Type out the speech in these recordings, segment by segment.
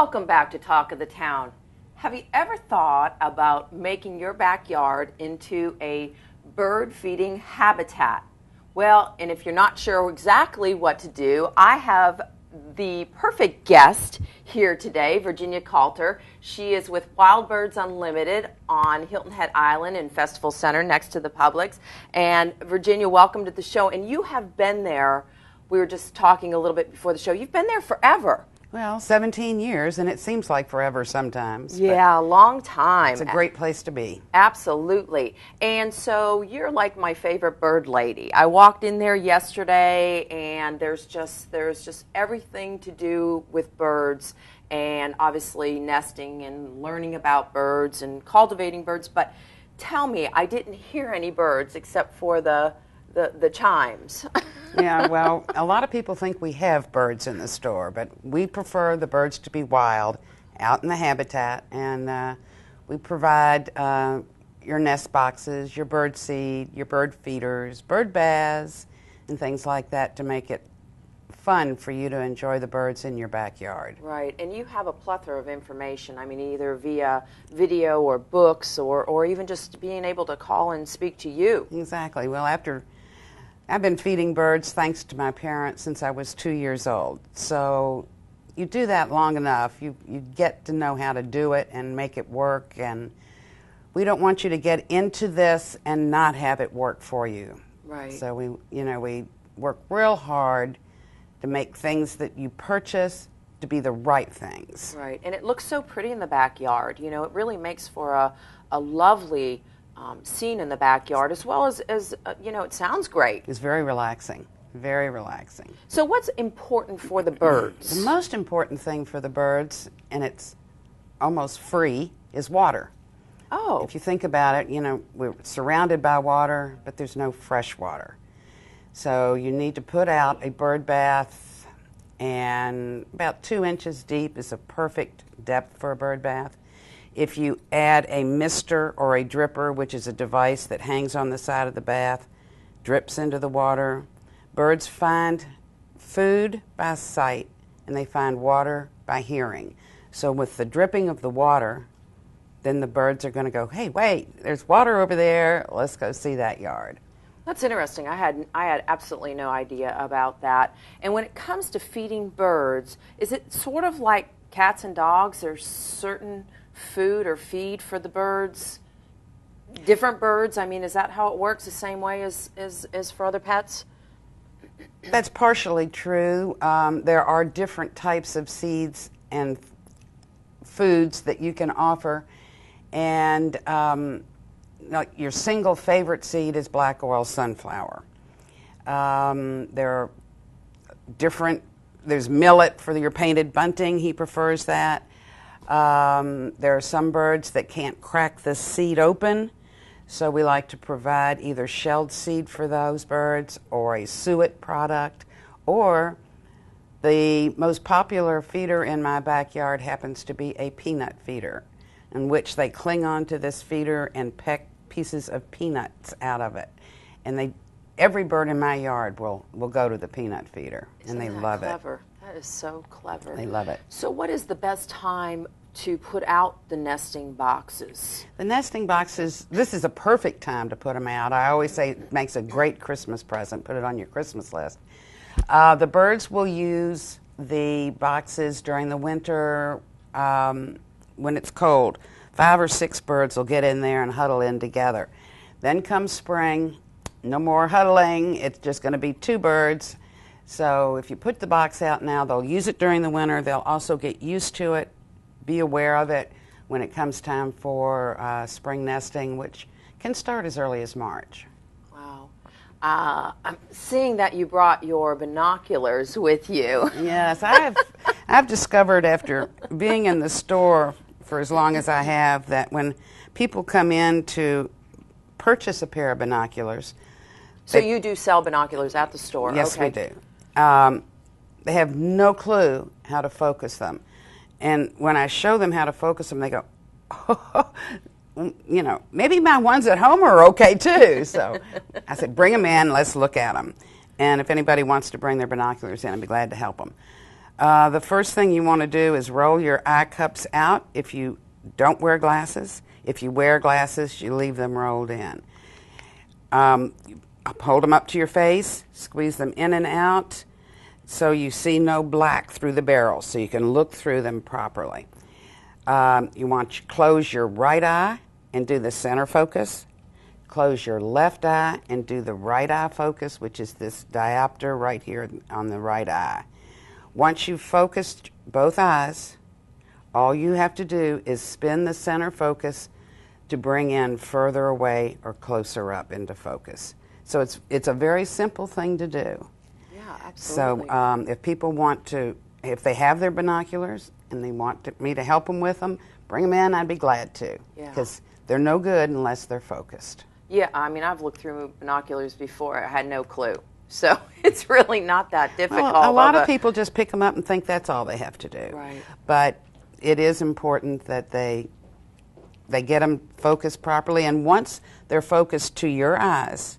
Welcome back to Talk of the Town. Have you ever thought about making your backyard into a bird feeding habitat? Well, and if you're not sure exactly what to do, I have the perfect guest here today, Virginia Coulter. She is with Wild Birds Unlimited on Hilton Head Island in Festival Center next to the Publix. And Virginia, welcome to the show. And you have been there, we were just talking a little bit before the show, you've been there forever. Well, 17 years, and it seems like forever sometimes. Yeah, a long time. It's a great place to be. Absolutely. And so you're like my favorite bird lady. I walked in there yesterday, and there's just everything to do with birds, and obviously nesting and learning about birds and cultivating birds. But tell me, I didn't hear any birds except for the chimes. Yeah, well, a lot of people think we have birds in the store, but we prefer the birds to be wild, out in the habitat, and we provide your nest boxes, your bird seed, your bird feeders, bird baths, and things like that to make it fun for you to enjoy the birds in your backyard. Right, and you have a plethora of information, I mean, either via video or books or even just being able to call and speak to you. Exactly. Well, I've been feeding birds, thanks to my parents, since I was 2 years old. So you do that long enough, you get to know how to do it and make it work. And we don't want you to get into this and not have it work for you. Right. So we work real hard to make things that you purchase to be the right things. Right, and it looks so pretty in the backyard. You know, it really makes for a lovely scene in the backyard, as well as you know, it sounds great. It's very relaxing, very relaxing. So what's important for the birds? The most important thing for the birds, and it's almost free, is water. Oh. If you think about it, you know, we're surrounded by water, but there's no fresh water. So you need to put out a bird bath, and about 2 inches deep is a perfect depth for a bird bath. If you add a mister or a dripper, which is a device that hangs on the side of the bath, drips into the water, birds find food by sight and they find water by hearing. So with the dripping of the water, then the birds are going to go, hey, wait, there's water over there, let's go see that yard. That's interesting. I had absolutely no idea about that. And when it comes to feeding birds, is it sort of like cats and dogs? There's certain food or feed for the birds, different birds? I mean, is that how it works, the same way as for other pets? That's partially true. There are different types of seeds and foods that you can offer, and your single favorite seed is black oil sunflower. There are there's millet for your painted bunting, he prefers that. There are some birds that can't crack the seed open, so we like to provide either shelled seed for those birds or a suet product, or the most popular feeder in my backyard happens to be a peanut feeder, in which they cling onto this feeder and peck pieces of peanuts out of it. And every bird in my yard will go to the peanut feeder. Isn't and they that love clever? it. That is so clever. They love it. So what is the best time to put out the nesting boxes? The nesting boxes, this is a perfect time to put them out. I always say it makes a great Christmas present. Put it on your Christmas list. The birds will use the boxes during the winter when it's cold. 5 or 6 birds will get in there and huddle in together. Then comes spring, no more huddling. It's just going to be 2 birds. So if you put the box out now, they'll use it during the winter. They'll also get used to it, be aware of it when it comes time for spring nesting, which can start as early as March. Wow. I'm seeing that you brought your binoculars with you. Yes, I've discovered after being in the store for as long as I have that when people come in to purchase a pair of binoculars. So you do sell binoculars at the store? Yes, okay. we do. They have no clue how to focus them. And when I show them how to focus them, they go, oh, you know, maybe my ones at home are okay too. So I said, bring them in, let's look at them. And if anybody wants to bring their binoculars in, I'd be glad to help them. The first thing you want to do is roll your eye cups out if you don't wear glasses. If you wear glasses, you leave them rolled in. Hold them up to your face, squeeze them in and out so you see no black through the barrel, so you can look through them properly. You want to close your right eye and do the center focus. Close your left eye and do the right eye focus, which is this diopter right here on the right eye. Once you've focused both eyes, all you have to do is spin the center focus to bring in further away or closer up into focus. So it's a very simple thing to do. Yeah, absolutely. So if people want to, if they have their binoculars and they want me to help them with them, bring them in, I'd be glad to. Yeah. Because they're no good unless they're focused. Yeah, I mean, I've looked through binoculars before. I had no clue. So it's really not that difficult. Well, a lot of people just pick them up and think that's all they have to do. Right. But it is important that they get them focused properly. And once they're focused to your eyes,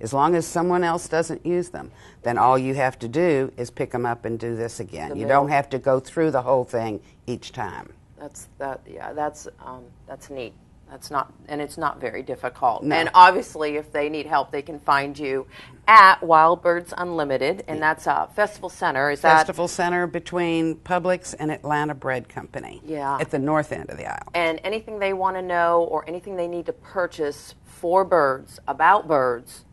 as long as someone else doesn't use them, then all you have to do is pick them up and do this again. You don't have to go through the whole thing each time. That's neat. It's not very difficult. No. And obviously, if they need help, they can find you at Wild Birds Unlimited, and that's Festival Center. Festival Center between Publix and Atlanta Bread Company. Yeah. At the north end of the aisle. And anything they want to know or anything they need to purchase for birds, about birds,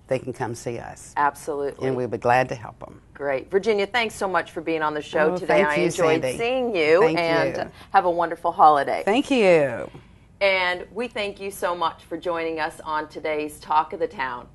they can come see us. Absolutely. And we'll be glad to help them. Great. Virginia, thanks so much for being on the show today. Thank you, I enjoyed Sandy. seeing you. Thank and you. Have a wonderful holiday. Thank you. And we thank you so much for joining us on today's Talk of the Town.